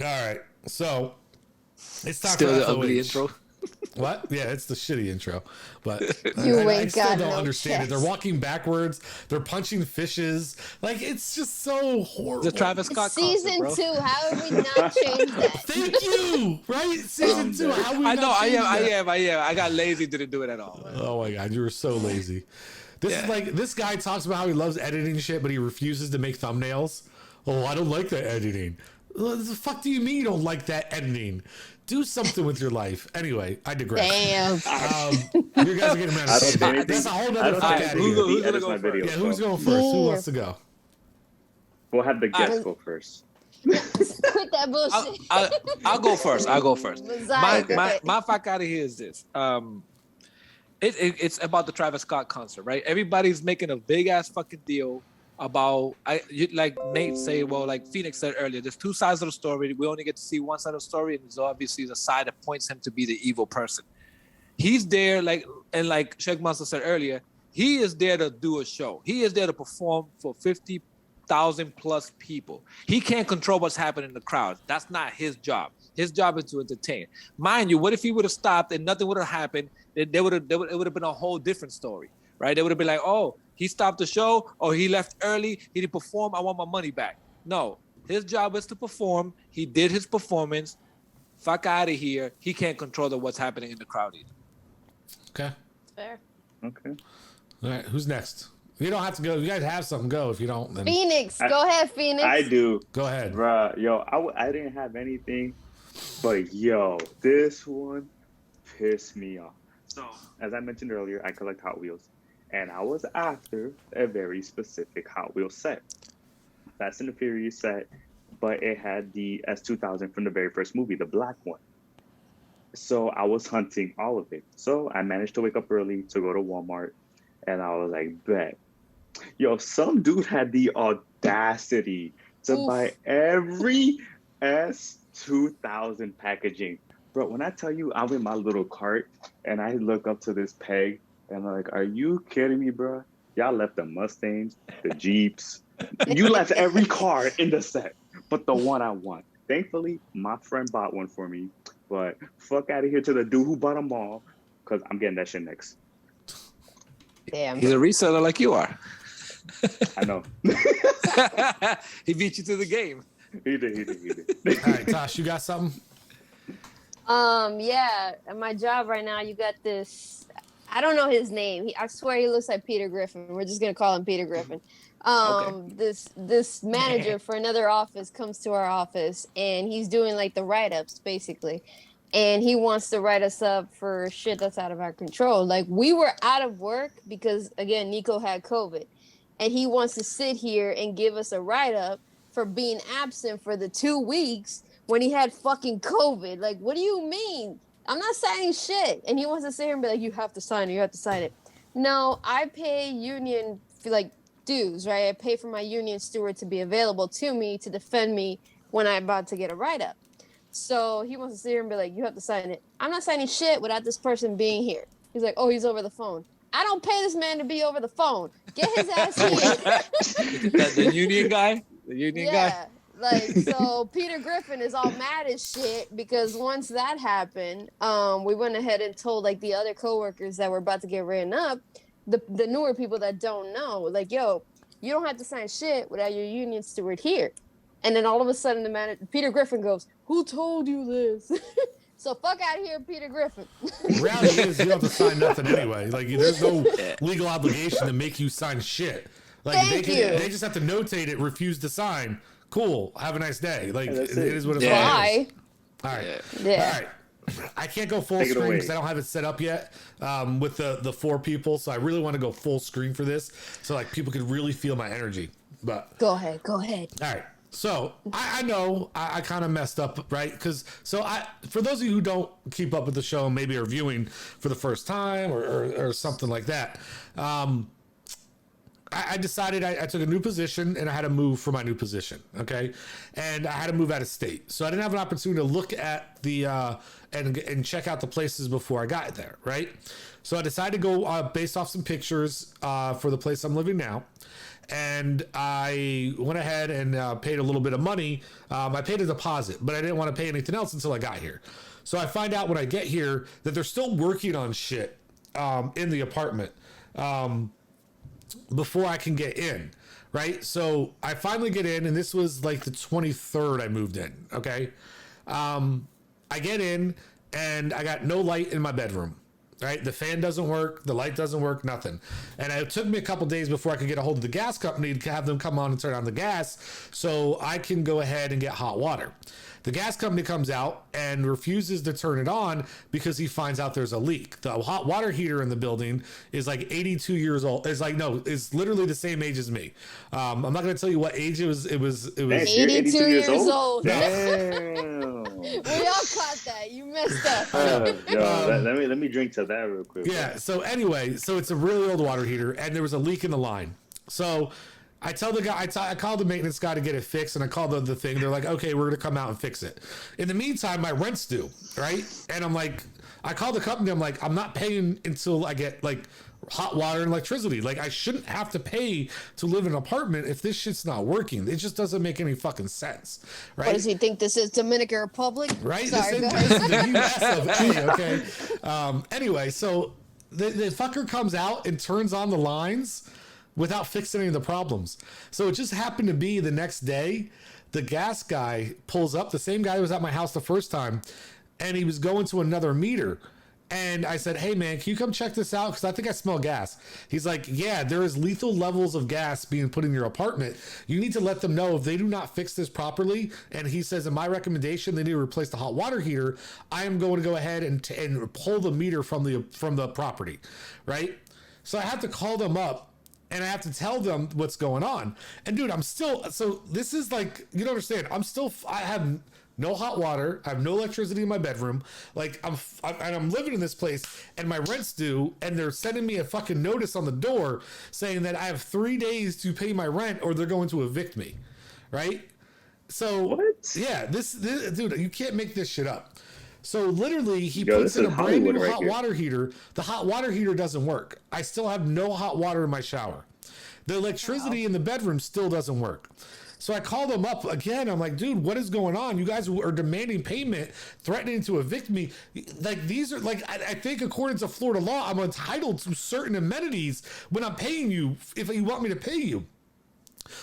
right. So it's time Still for the FOH. ugly intro. What? Yeah, it's the shitty intro. But I You still got don't no understand it. They're chest. walking backwards. They're punching fishes. Like, it's just so horrible. The Travis Scott It's season concert, bro. 2. How have we not changed that? Thank you. Right? Season 2. Someday. How we I not know. I changed am. that? I am. I got lazy. Didn't do it at all. Oh my god, you were so lazy. This is like, this guy talks about how he loves editing shit, but he refuses to make thumbnails. Oh, I don't like that editing. What the fuck do you mean you don't like that editing? Do something with your life. Anyway, I digress. Damn. You guys are getting mad I don't do anything. That's a whole I nother don't fuck do out anything. of here. Who's He gonna edits go my first? videos. Yeah, who's so going first? Who wants to go? We'll have the guest go first. Quit that bullshit. I'll go first. I'll go first. Messiah, My fuck out of here is this. It's about the Travis Scott concert, right? Everybody's making a big ass fucking deal about like Nate say, well, like Phoenix said earlier, there's two sides of the story. We only get to see one side of the story, and there's obviously the side that points him to be the evil person. He's there, like Sheikh Monster said earlier, he is there to do a show. He is there to perform for 50,000 plus people. He can't control what's happening in the crowd. That's not his job. His job is to entertain. Mind you, what if he would have stopped and nothing would have happened? It would have been a whole different story, right? They would have been like, oh, he stopped the show, or he left early, he didn't perform, I want my money back. No, his job is to perform. He did his performance. Fuck out of here. He can't control what's happening in the crowd either. Okay. Fair. Okay. All right, who's next? You don't have to go. You guys have something. Go. If you don't, then Phoenix. Go ahead, Phoenix. I do. go ahead. Bruh, yo, I didn't have anything, but yo, this one pissed me off. So, as I mentioned earlier, I collect Hot Wheels, and I was after a very specific Hot Wheels set. Fast and the Furious set, but it had the S2000 from the very first movie, the black one. So I was hunting all of it. So I managed to wake up early to go to Walmart, and I was like, bet. Yo, some dude had the audacity to buy every S2000 packaging. Bro, when I tell you I'm in my little cart and I look up to this peg and I'm like, are you kidding me, bro? Y'all left the Mustangs, the Jeeps. You left every car in the set, but the one I want. Thankfully, my friend bought one for me, but fuck out of here to the dude who bought them all, because I'm getting that shit next. Damn. He's a reseller like you are. I know. He beat you to the game. He did. All right, Tosh, you got something? Yeah, at my job right now, you got this. I don't know his name. I swear he looks like Peter Griffin. We're just gonna call him Peter Griffin. This manager for another office comes to our office, and he's doing like the write-ups basically, and he wants to write us up for shit that's out of our control. Like, we were out of work because, again, Nico had COVID, and he wants to sit here and give us a write-up for being absent for the 2 weeks when he had fucking COVID. Like, what do you mean? I'm not signing shit. And he wants to sit here and be like, you have to sign it, you have to sign it. No, I pay union for, like, dues, right? I pay for my union steward to be available to me to defend me when I'm about to get a write-up. So he wants to sit here and be like, you have to sign it. I'm not signing shit without this person being here. He's like, oh, he's over the phone. I don't pay this man to be over the phone. Get his ass here. The union guy? The union guy? Like, so Peter Griffin is all mad as shit because once that happened, we went ahead and told, like, the other coworkers that were about to get written up, the newer people that don't know, like, yo, you don't have to sign shit without your union steward here. And then all of a sudden, Peter Griffin goes, who told you this? So fuck out of here, Peter Griffin. The reality is you don't have to sign nothing anyway. Like, there's no legal obligation to make you sign shit. Like, they just have to notate it, refuse to sign. Cool. Have a nice day. Like, it is what it's Why? All right. Yeah. All right. I can't go full screen because I don't have it set up yet with the 4 people. So I really want to go full screen for this so, like, people can really feel my energy. But Go ahead. All right. So I know I kind of messed up, right? Because for those of you who don't keep up with the show and maybe are viewing for the first time or something like that, I decided I took a new position and I had to move for my new position. Okay. And I had to move out of state. So I didn't have an opportunity to look at the, and check out the places before I got there. Right. So I decided to go based off some pictures for the place I'm living now. and I went ahead and paid a little bit of money. I paid a deposit, but I didn't want to pay anything else until I got here. So I find out when I get here that they're still working on shit in the apartment before I can get in, right? So I finally get in, and this was like the 23rd I moved in, okay? I get in, and I got no light in my bedroom, right? The fan doesn't work, the light doesn't work, nothing. And it took me a couple days before I could get a hold of the gas company to have them come on and turn on the gas so I can go ahead and get hot water. The gas company comes out and refuses to turn it on because he finds out there's a leak. The hot water heater in the building is like 82 years old. It's like, no, it's literally the same age as me. I'm not going to tell you what age it was. It was 82 years old. Damn. We all caught that. You messed up. Let me drink to that real quick. Yeah. So anyway, so it's a really old water heater, and there was a leak in the line. So I tell the guy, I called the maintenance guy to get it fixed, and I called the thing. They're like, okay, we're gonna come out and fix it. In the meantime, my rent's due, right? And I'm like, I called the company. I'm like, I'm not paying until I get like hot water and electricity. Like, I shouldn't have to pay to live in an apartment if this shit's not working. It just doesn't make any fucking sense, right? What does he think this is, Dominican Republic? Right? Sorry, this go is ahead. the US of A, okay? Anyway, so the fucker comes out and turns on the lines without fixing any of the problems. So it just happened to be the next day, the gas guy pulls up, the same guy who was at my house the first time, and he was going to another meter. And I said, hey man, can you come check this out? Because I think I smell gas. He's like, yeah, there is lethal levels of gas being put in your apartment. You need to let them know if they do not fix this properly. And he says, in my recommendation, they need to replace the hot water heater. I am going to go ahead and pull the meter from the property, right? So I have to call them up, and I have to tell them what's going on. And dude, so this is like, you don't understand. I have no hot water. I have no electricity in my bedroom. Like I'm living in this place, and my rent's due, and they're sending me a fucking notice on the door saying that I have 3 days to pay my rent or they're going to evict me. Right? So what? Yeah, this dude, you can't make this shit up. So literally, he puts in a brand new hot water heater. The hot water heater doesn't work. I still have no hot water in my shower. The electricity in the bedroom still doesn't work. So I called them up again. I'm like, dude, what is going on? You guys are demanding payment, threatening to evict me. Like, these are like, I think according to Florida law, I'm entitled to certain amenities when I'm paying you, if you want me to pay you.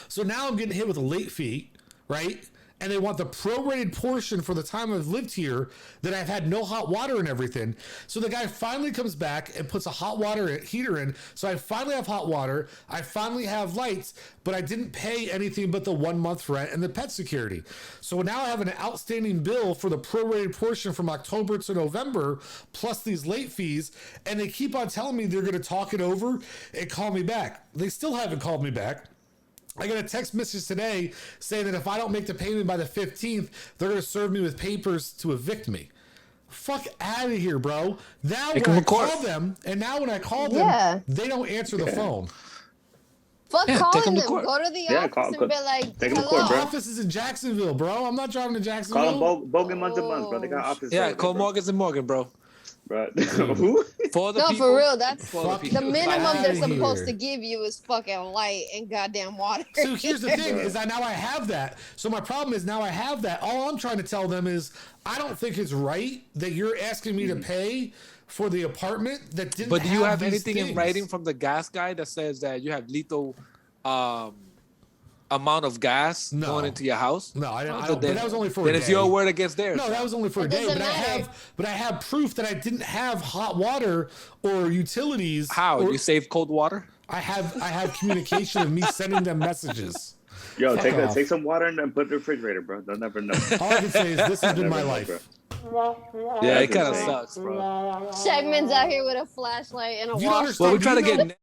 So now I'm getting hit with a late fee, right? And they want the prorated portion for the time I've lived here that I've had no hot water and everything. So the guy finally comes back and puts a hot water heater in. So I finally have hot water. I finally have lights, but I didn't pay anything but the 1 month rent and the pet security. So now I have an outstanding bill for the prorated portion from October to November, plus these late fees. And they keep on telling me they're going to talk it over and call me back. They still haven't called me back. I got a text message today saying that if I don't make the payment by the 15th, they're going to serve me with papers to evict me. Fuck out of here, bro. Now when I call them, they don't answer the phone. Fuck calling them. Go to the office and be like, take them to hello. court, bro. The office is in Jacksonville, bro. I'm not driving to Jacksonville. Call them Bogan month to month, bro. They got office. Yeah, call Morgan's and Morgan, bro. Bro. Who? For the No, people, for real. That's the minimum they're supposed here. to give you is fucking light and goddamn water. So here's the thing is that now I have that. So my problem is now I have that. All I'm trying to tell them is I don't think it's right that you're asking me to pay for the apartment that didn't. But do you have these anything things. in writing from the gas guy that says that you have lethal amount of gas going into your house? No, I don't. So But that was only for a then day. it's your word against theirs. No, that was only for a day. But I have proof that I didn't have hot water or utilities. How? Or, You save cold water? I have communication of me sending them messages. Yo, Fuck take some water and then put in the refrigerator, bro. They'll never know. All I can say is this has been my life. Yeah, it That's kind of insane. sucks, bro. Segment's out here with a flashlight and a You don't wash. understand. Well, we try to You know- get